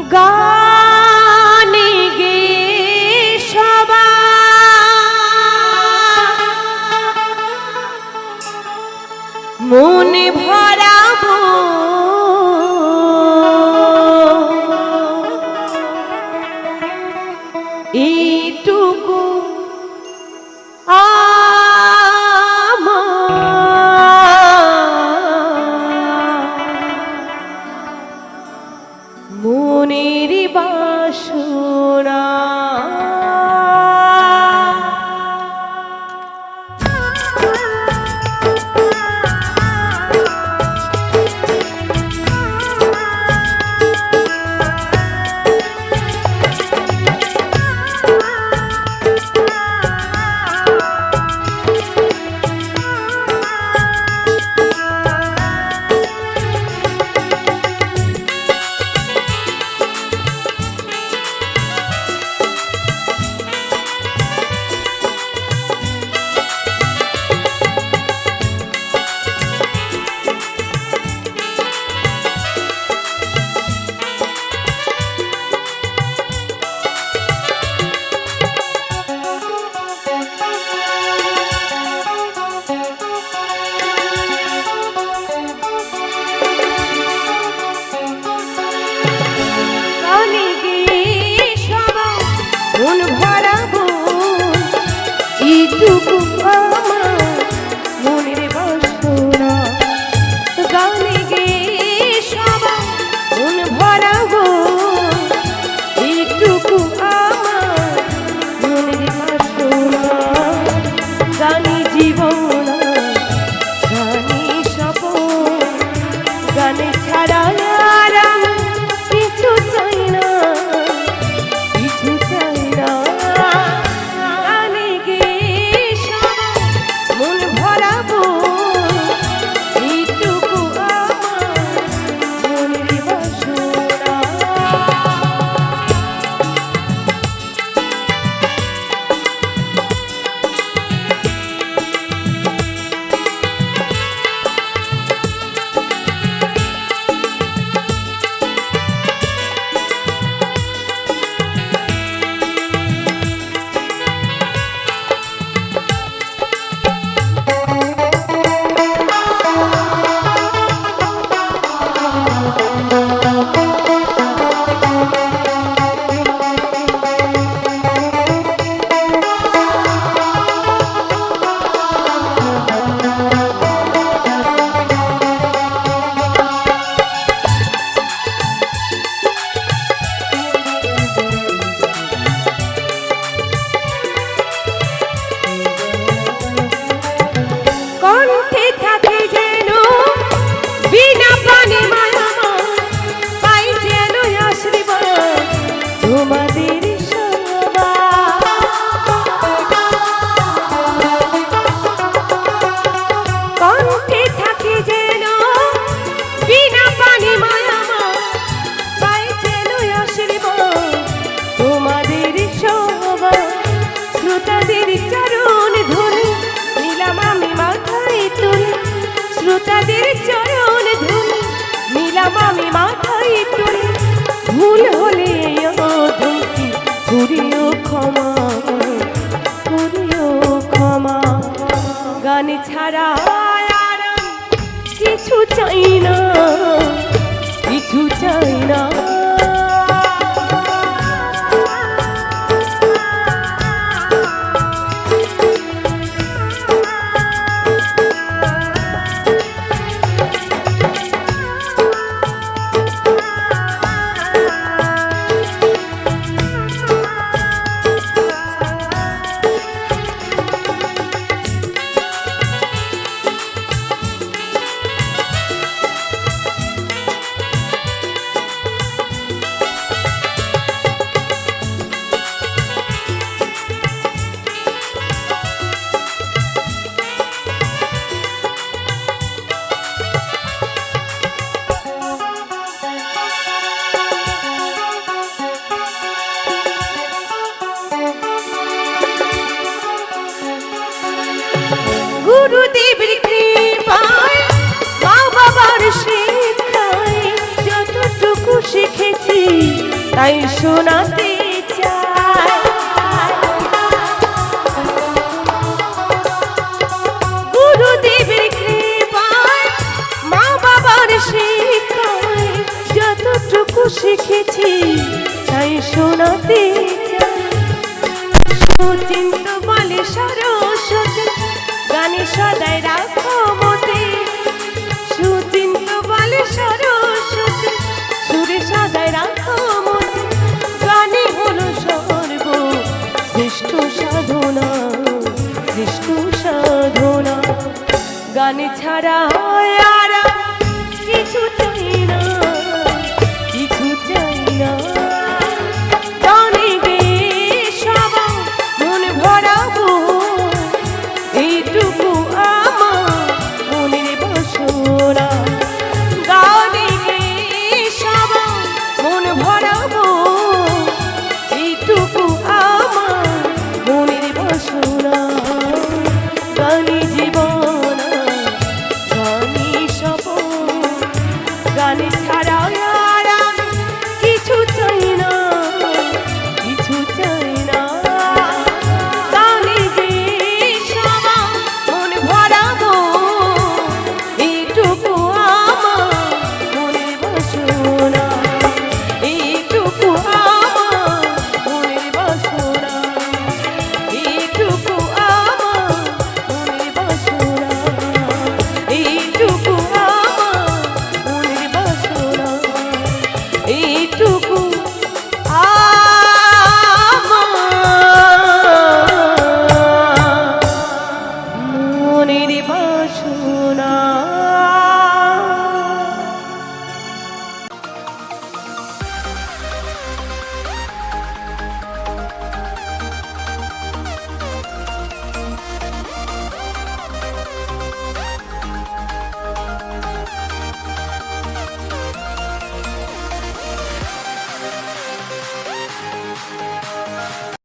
গানে গে মনে ভরাবো এইটুকু মনের বাসনা মন ভরাবো এইটুকু আমার মনের বাসনা গানে গে সবাই মন ভরাবো এইটুকু আমার মনের বাসনা গানে জীবন গানে স্বপন গানে ছাড়া আর আমি কিছু চাই না শ্রোতাদের চরণ ধুলি নিলাম আমি মাথায় তুলি ভুল হলে ধমকি করিও ক্ষমা গান ছাড়া আর কিছু চাই না কিছু চাই না তাই শোনাতে চাই। গুরুদেবের কৃপায় মা বাবার শিক্ষায় যতটুকু শিখেছি তাই শোনাতে চাই। সুচিন্ত বলে সরস্বতী গানে সদাই রাখো মতে, সুচিন্ত বলে সরস্বতী সুরে সদাই রাখো মতে। গানে হলো সর্ব শ্রেষ্ঠ সাধনা, শ্রেষ্ঠ সাধনা। গানে ছাড়া